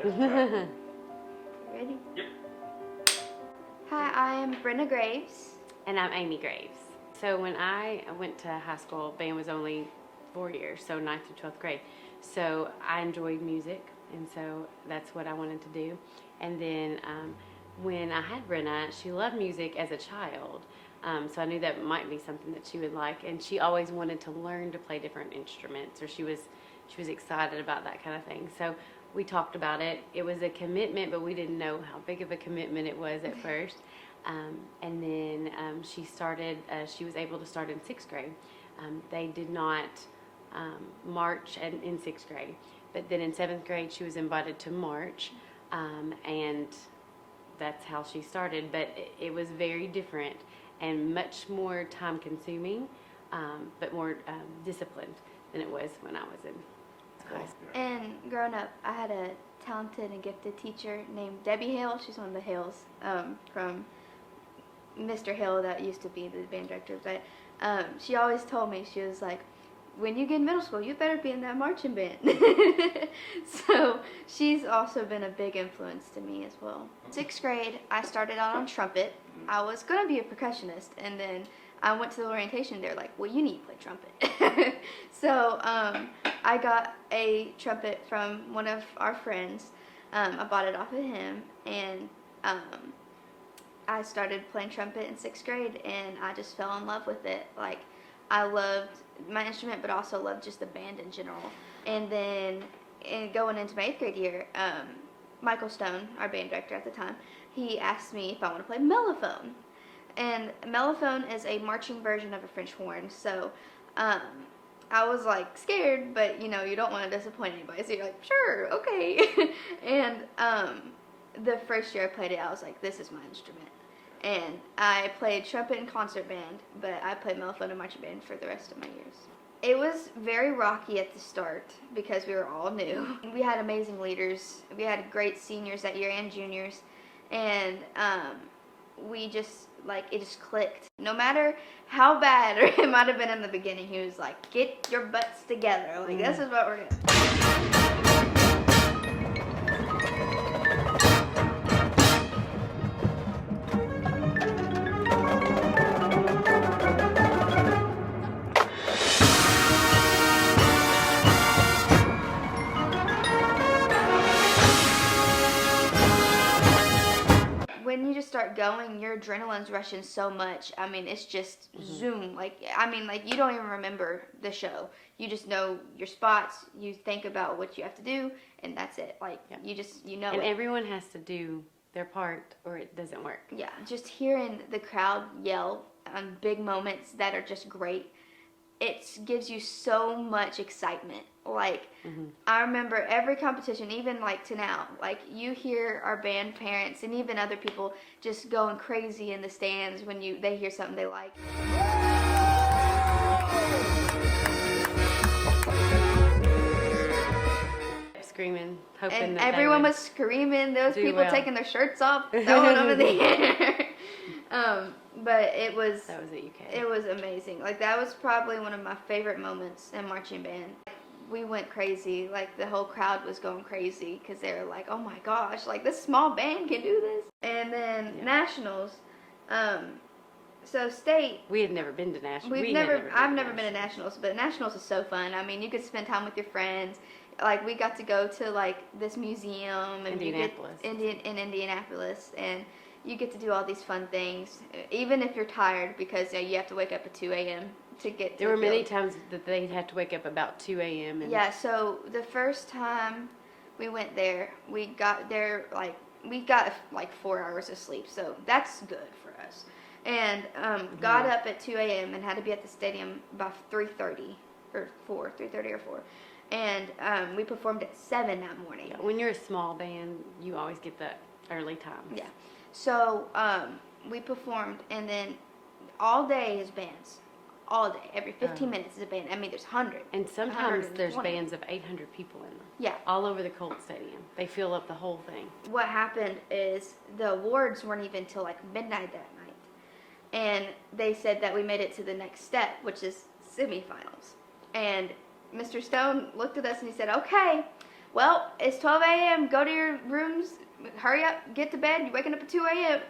Ready? Yep. Hi, I am Bryna Graves. And I'm Amy Graves. So when I went to high school, band was only 4 years, so 9th through 12th grade. So I enjoyed music, and so that's what I wanted to do. And then when I had Bryna, she loved music as a child, so I knew that might be something that she would like. And she always wanted to learn to play different instruments, or she was excited about that kind of thing. So we talked about it. It was a commitment, but we didn't know how big of a commitment it was at first. And then she was able to start in 6th grade. They did not march in 6th grade, but then in 7th grade she was invited to march, and that's how she started. But it was very different and much more time consuming, but more disciplined than it was when I was in school. And growing up, I had a talented and gifted teacher named Debbie Hale. She's one of the Hales from Mr. Hill that used to be the band director. But she always told me, she was like, when you get in middle school, you better be in that marching band. So she's also been a big influence to me as well. 6th grade, I started out on trumpet. I was going to be a percussionist, and then I went to the orientation. They're like, well, you need to play trumpet. So I got a trumpet from one of our friends. I bought it off of him, and I started playing trumpet in 6th grade, and I just fell in love with it. Like, I loved my instrument, but also loved just the band in general. And then going into my 8th grade year, Michael Stone, our band director at the time, he asked me if I want to play mellophone. And mellophone is a marching version of a French horn. So I was like scared, but you know, you don't want to disappoint anybody. So you're like, sure, okay. And the first year I played it, I was like, this is my instrument. And I played trumpet in concert band, but I played mellophone and marching band for the rest of my years. It was very rocky at the start because we were all new. We had amazing leaders. We had great seniors that year and juniors. And we just, like, it just clicked. No matter how bad or it might have been in the beginning, he was like, get your butts together. Like, this is what we're going to do. When you just start going, your adrenaline's rushing so much. I mean, it's just zoom. Like, I mean, like, you don't even remember the show. You just know your spots. You think about what you have to do, and that's it. Like, you know. And everyone has to do their part, or it doesn't work. Yeah, just hearing the crowd yell on big moments that are just great. It gives you so much excitement. Like, I remember every competition, even like to now, like you hear our band parents and even other people just going crazy in the stands when they hear something they like. Screaming, hoping and that everyone was screaming. There was people taking their shirts off, throwing them in the air. But it was that was at UK. It was amazing. Like, that was probably one of my favorite moments in marching band. We went crazy. Like, the whole crowd was going crazy because they were like, oh my gosh, like, this small band can do this. And then nationals. So state. We had never been to nationals. I've never been to nationals, but nationals is so fun. I mean, you could spend time with your friends. Like, we got to go to like this museum in Indianapolis, and you get to do all these fun things, even if you're tired, because you have to wake up at 2 a.m. to get to There were many times that they'd have to wake up about 2 a.m. Yeah, so the first time we went there, we got there, we got like 4 hours of sleep, so that's good for us. And got up at 2 a.m. and had to be at the stadium by 3:30 or 4. And we performed at 7 that morning. Yeah, when you're a small band, you always get the early times. Yeah. So we performed, and then all day is bands. All day. Every 15 minutes is a band. I mean, there's hundreds. And sometimes there's bands of 800 people in them. Yeah. All over the Colt Stadium. They fill up the whole thing. What happened is the awards weren't even till like midnight that night. And they said that we made it to the next step, which is semifinals. And Mr. Stone looked at us and he said, okay, well, it's 12 a.m. Go to your rooms. Hurry up, get to bed. You're waking up at 2 a.m.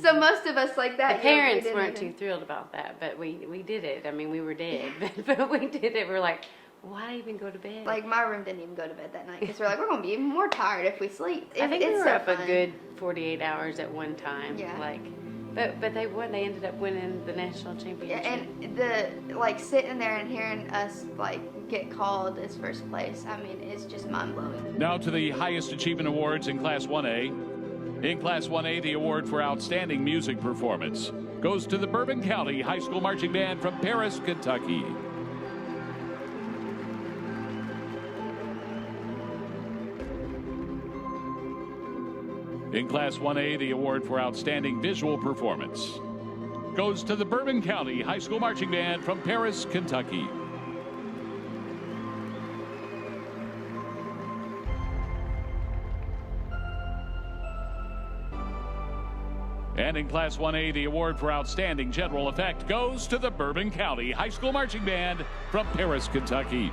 So most of us like that. The parents weren't too thrilled about that, but we did it. I mean, we were dead, but we did it. We're like, why even go to bed? Like, my room didn't even go to bed that night because we're like, we're going to be even more tired if we sleep. I think we were so up fun. a good 48 hours at one time. Yeah. Like, but they won. They ended up winning the national championship. Yeah, and sitting there and hearing us get called as first place, I mean, it's just mind blowing. Now to the highest achievement awards in Class 1A. In Class 1A, the award for outstanding music performance goes to the Bourbon County High School Marching Band from Paris, Kentucky. In Class 1A, the award for outstanding visual performance goes to the Bourbon County High School Marching Band from Paris, Kentucky. And in Class 1A, the award for outstanding general effect goes to the Bourbon County High School Marching Band from Paris, Kentucky.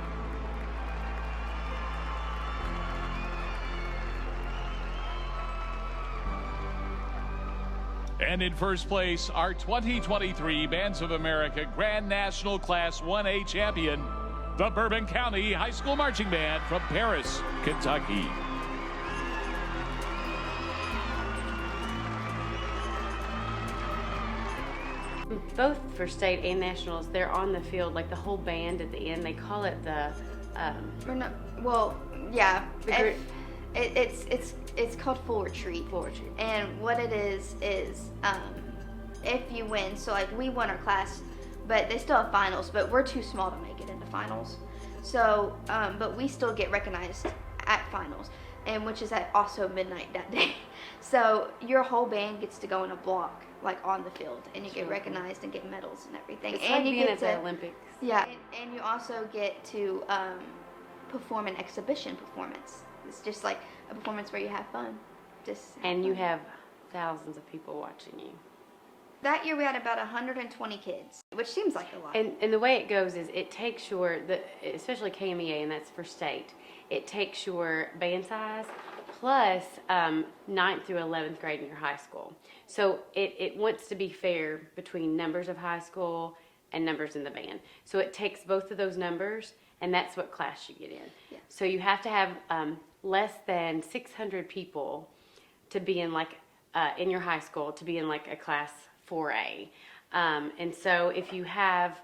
And in first place, our 2023 Bands of America Grand National Class 1A champion, the Bourbon County High School Marching Band from Paris, Kentucky. Both for state and nationals, they're on the field, like the whole band at the end. They call it the. We're not. Well, yeah. The It's called full retreat. Full retreat. And what it is if you win. So like we won our class, but they still have finals. But we're too small to make it into finals. So, but we still get recognized at finals, and which is at also midnight that day. So your whole band gets to go in a block, like on the field, and you get recognized and get medals and everything. It's and like you being get at to, the Olympics. Yeah, and you also get to perform an exhibition performance. It's just like a performance where you have fun. And you have thousands of people watching you. That year we had about 120 kids, which seems like a lot. And the way it goes is it takes especially KMEA, and that's for state, it takes your band size plus 9th through 11th grade in your high school. So it wants to be fair between numbers of high school and numbers in the band. So it takes both of those numbers, and that's what class you get in. Yeah. So you have to have less than 600 people to be in in your high school, to be in like a class 4A. And so if you have,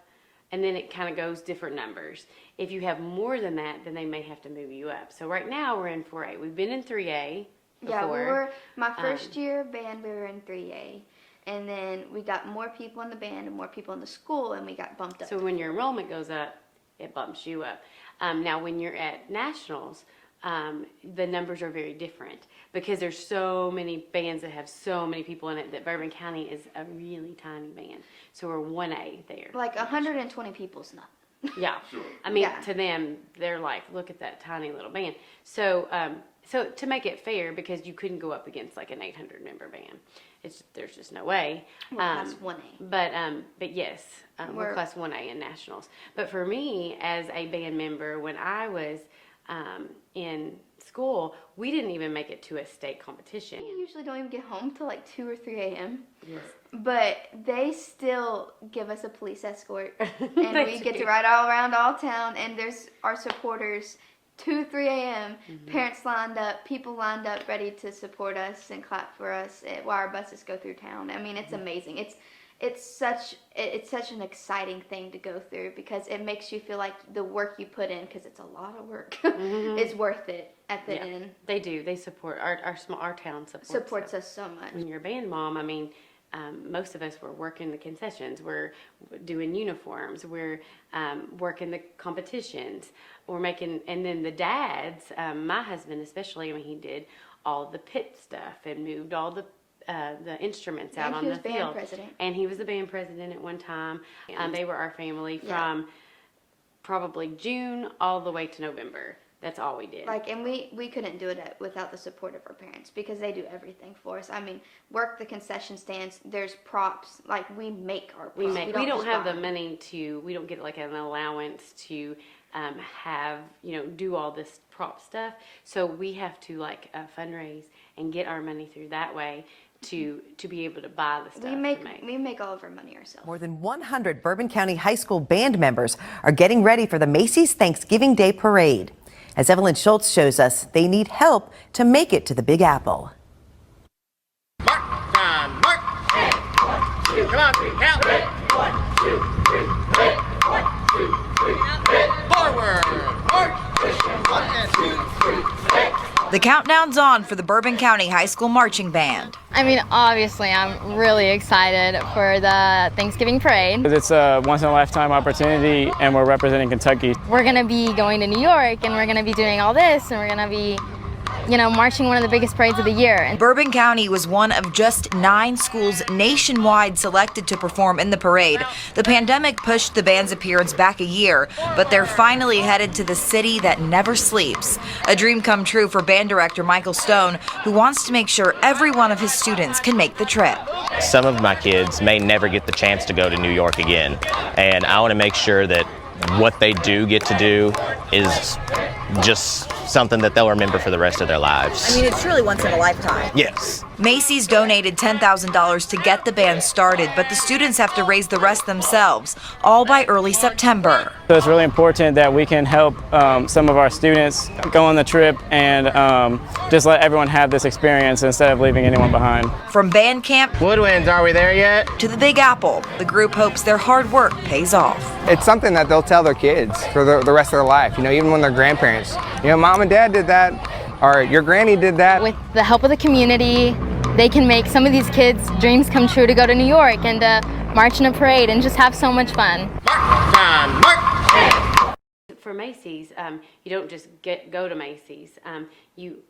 and then it kind of goes different numbers. If you have more than that, then they may have to move you up. So right now we're in 4A. We've been in 3A before. Yeah, we were, my first year band, we were in 3A. And then we got more people in the band and more people in the school, and we got bumped up. So when your enrollment goes up, it bumps you up. Now when you're at nationals, the numbers are very different because there's so many bands that have so many people in it that Bourbon County is a really tiny band. So we're 1A there. Like 120 people's nothing. Yeah. I mean, Yeah. to them, they're like, look at that tiny little band. So, so to make it fair, because you couldn't go up against like an 800 member band, there's just no way. We're class 1A. But yes, we're class 1A in nationals. But for me, as a band member, when I was in school, we didn't even make it to a state competition. We usually don't even get home till like 2 or 3 a.m. Yes. But they still give us a police escort, and we get do. to ride all around all town, and there's our supporters, 2, 3 a.m., parents lined up, people lined up ready to support us and clap for us while our buses go through town. I mean, it's amazing. It's such an exciting thing to go through because it makes you feel like the work you put in, because it's a lot of work, is worth it at the end. They do. They support our town Supports us so much. When you're a band mom, I mean, most of us were working the concessions. We're doing uniforms. We're working the competitions. We're making, and then the dads, my husband especially, I mean, he did all the pit stuff and moved all the instruments out on the field. And he was band president. And he was the band president at one time. They were our family from probably June all the way to November. That's all we did. And we couldn't do it without the support of our parents because they do everything for us. I mean, work the concession stands. There's props. We make our props. We don't have the money we don't get like an allowance to have, do all this prop stuff. So we have to like fundraise and get our money through that way to be able to buy the stuff. We make all of our money ourselves. More than 100 Bourbon County High School band members are getting ready for the Macy's Thanksgiving Day Parade. As Evelyn Schultz shows us, they need help to make it to the Big Apple. Mark, time, mark. 1, 2, come on, count. 1, 2, 3, 1, 2, 3, forward, march. 1 and 2, 3, The countdown's on for the Bourbon County High School Marching Band. I mean, obviously, I'm really excited for the Thanksgiving parade. It's a once-in-a-lifetime opportunity, and we're representing Kentucky. We're going to be going to New York, and we're going to be doing all this, and we're going to be, marching one of the biggest parades of the year. And Bourbon County was one of just 9 schools nationwide selected to perform in the parade. The pandemic pushed the band's appearance back a year, but they're finally headed to the city that never sleeps. A dream come true for band director Michael Stone, who wants to make sure every one of his students can make the trip. Some of my kids may never get the chance to go to New York again, and I want to make sure that what they do get to do is just something that they'll remember for the rest of their lives. I mean, it's truly once in a lifetime. Yes. Macy's donated $10,000 to get the band started, but the students have to raise the rest themselves, all by early September. So it's really important that we can help some of our students go on the trip and just let everyone have this experience instead of leaving anyone behind. From band camp Woodwinds, are we there yet? to the Big Apple, the group hopes their hard work pays off. It's something that they'll tell their kids for the rest of their life, even when they're grandparents. Mom and dad did that, or your granny did that. with the help of the community, they can make some of these kids' dreams come true to go to New York and march in a parade and just have so much fun. Mark, time, mark. For Macy's, you don't just go to Macy's. You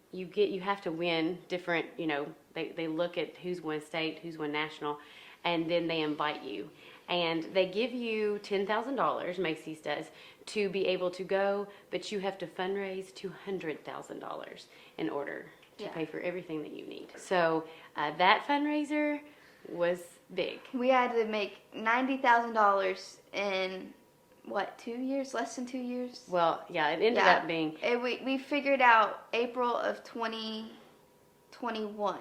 have to win different. They look at who's won state, who's won national, and then they invite you, and they give you $10,000. Macy's does, to be able to go, but you have to fundraise $200,000 in order to pay for everything that you need. So that fundraiser was big. We had to make $90,000 in 2 years? Less than 2 years? Well, yeah, it ended up being. We figured out April of 2021,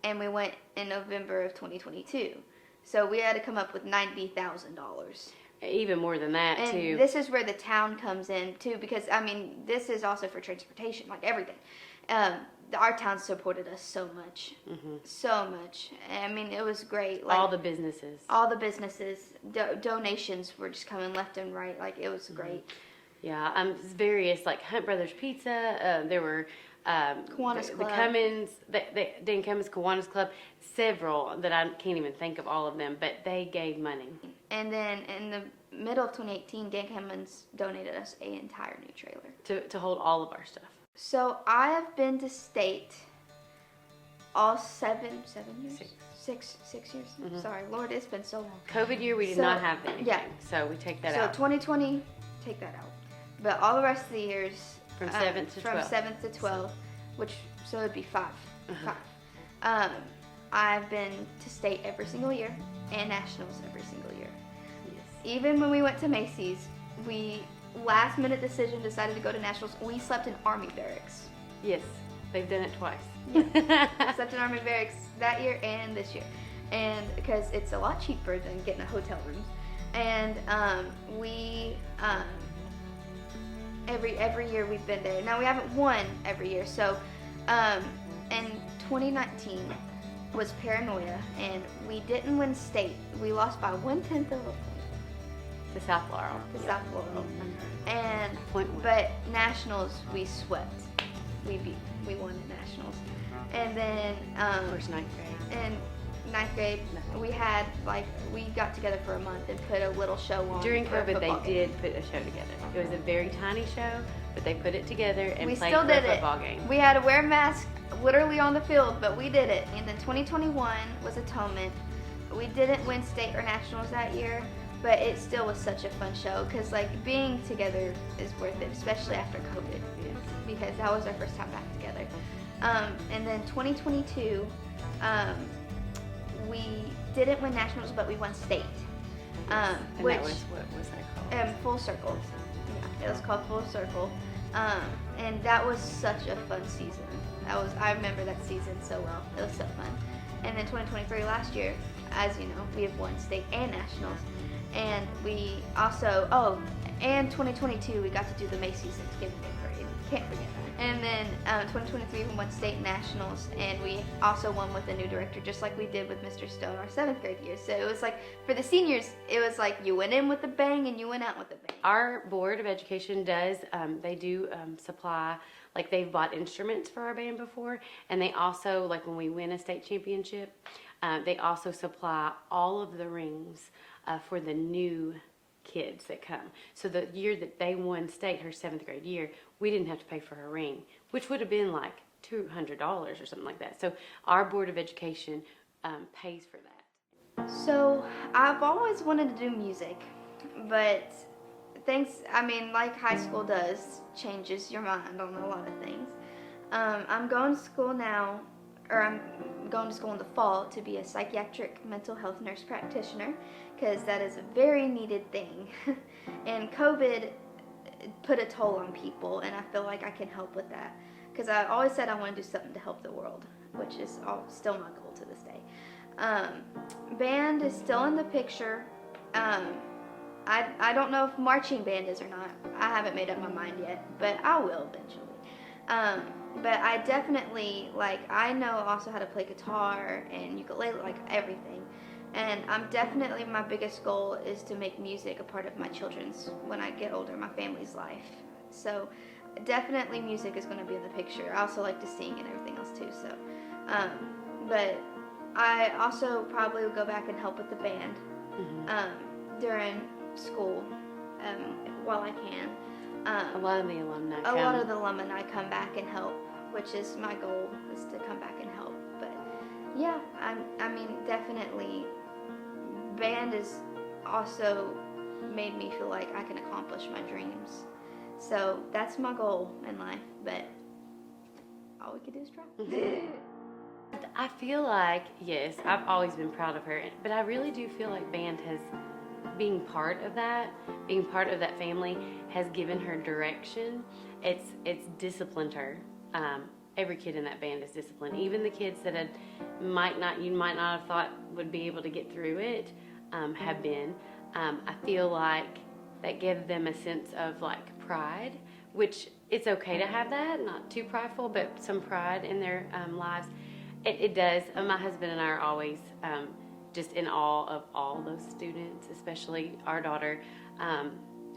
and we went in November of 2022. So we had to come up with $90,000. Even more than that, And too. this is where the town comes in too, because this is also for transportation, like everything. Our town supported us so much, so much. It was great. Like all the businesses. Donations were just coming left and right. Like it was great. Yeah, various like Hunt Brothers Pizza. There were Kiwanis the Club. Cummins, Dan Cummins, Kiwanis Club, several that I can't even think of all of them, but they gave money. And then in the middle of 2018, Dan Cummins donated us an entire new trailer To hold all of our stuff. So I have been to state all 7 years? 6 years? Sorry, Lord, it's been so long. COVID year, we did So, not have anything. yeah. So we take that So out. 2020, take that out. But all the rest of the years, From 7th to 12th. From 7th to 12th, so it'd be 5. I've been to state every single year and nationals every single year. Yes. Even when we went to Macy's, we last minute decision decided to go to nationals. We slept in Army barracks. Yes, they've done it twice. Slept in Army barracks that year and this year, and because it's a lot cheaper than getting a hotel room. And every year we've been there. Now we haven't won every year, so in 2019 was Paranoia, and we didn't win state. We lost by 1/10 of a point To South Laurel. to South Laurel. And Point one. but nationals we swept. We won at nationals. And then Of course, 9th grade. in 9th grade we had we got together for a month and put a little show on. During for a COVID, they football game. did put a show together. It was a very tiny show, but they put it together and We played still for did a it. football game. We had to wear masks literally on the field, but we did it. And then 2021 was Atonement. We didn't win state or nationals that year, but it still was such a fun show because being together is worth it, especially after COVID, because that was our first time back together. And then 2022, we didn't win nationals, but we won state. And Which that was, what was that called? Full Circle. Yeah, it was called Full Circle. And that was such a fun season. I remember that season so well. It was so fun. And then 2023 last year, as you know, we have won state and nationals. And we also, and 2022 we got to do the Macy Thanksgiving Day Parade. Can't forget that. And then 2023 we won state and nationals, and we also won with a new director, just like we did with Mr. Stone our 7th grade year. So it was like, for the seniors, it was like you went in with a bang and you went out with a bang. Our Board of Education does, they do supply, like they've bought instruments for our band before, and they also, like when we win a state championship, they also supply all of the rings for the new kids that come. So the year that they won state, her 7th grade year, we didn't have to pay for her ring, which would have been like $200 or something like that. So our Board of Education pays for that. So I've always wanted to do music, but like high school does, changes your mind on a lot of things. I'm going to school now, or I'm going to school in the fall to be a psychiatric mental health nurse practitioner, because that is a very needed thing. And COVID put a toll on people, and I feel like I can help with that, because I always said I want to do something to help the world, which is still my goal to this day. Band is still in the picture. I don't know if marching band is or not. I haven't made up my mind yet, but I will eventually. But I definitely, I know also how to play guitar and ukulele, everything. And my biggest goal is to make music a part of my children's, when I get older, my family's life. So definitely music is going to be in the picture. I also like to sing and everything else too. So, but I also probably will go back and help with the band during school while I can. A lot of the alumni A lot of the alumni come back and help, which is my goal, is to come back and help. But yeah, definitely band has also made me feel like I can accomplish my dreams. So that's my goal in life, but all we can do is try. I feel like, yes, I've always been proud of her, but I really do feel like band has, being part of that family, has given her direction. It's disciplined her. Every kid in that band is disciplined. Even the kids that you might not have thought would be able to get through it have been. I feel like that gives them a sense of pride, which it's okay to have that, not too prideful, but some pride in their lives. It does. My husband and I are always just in awe of all those students, especially our daughter,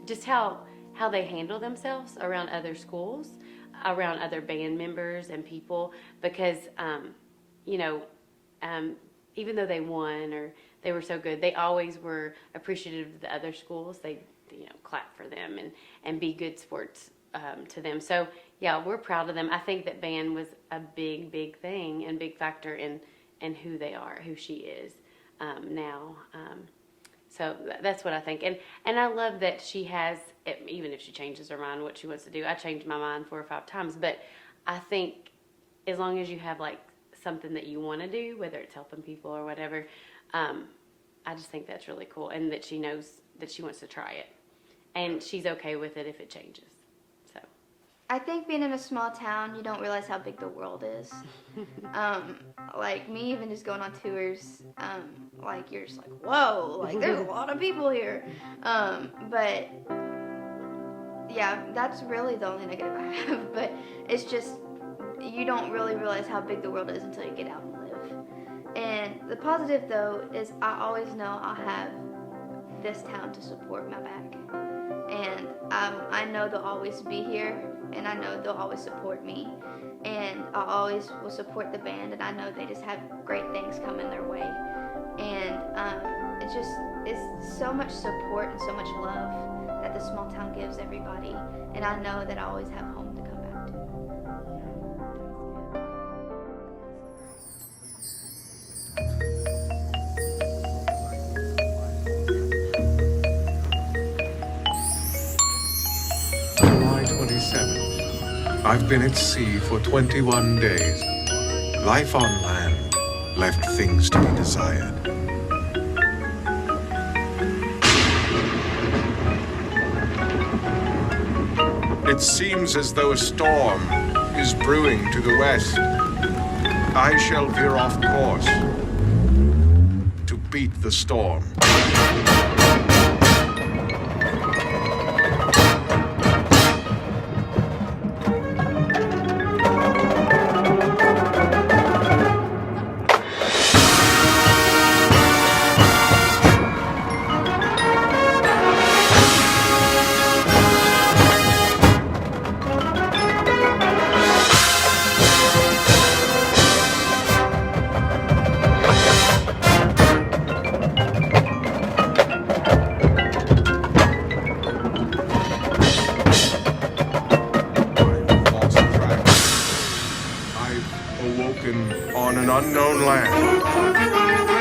just how they handle themselves around other schools, around other band members and people, because even though they won or they were so good, they always were appreciative of the other schools. They clap for them and be good sports to them. So yeah, we're proud of them. I think that band was a big thing and big factor in who they are, who she is now. So that's what I think. And I love that she has, even if she changes her mind what she wants to do. I changed my mind 4 or 5 times, but I think as long as you have something that you want to do, whether it's helping people or whatever, I just think that's really cool, and that she knows that she wants to try it, and she's okay with it if it changes. So I think being in a small town, you don't realize how big the world is. Me even just going on tours, you're just whoa, there's a lot of people here. But yeah, that's really the only negative I have. But it's just, you don't really realize how big the world is until you get out and live. And the positive though is I always know I'll have this town to support my back. And I know they'll always be here, and I know they'll always support me, and I always will support the band, and I know they just have great things coming their way. And it's so much support and so much love that the small town gives everybody, and I know that I always have home to come back to. 27. I've been at sea for 21 days. Life on land left things to be desired. It seems as though a storm is brewing to the west. I shall veer off course to beat the storm. On an unknown land.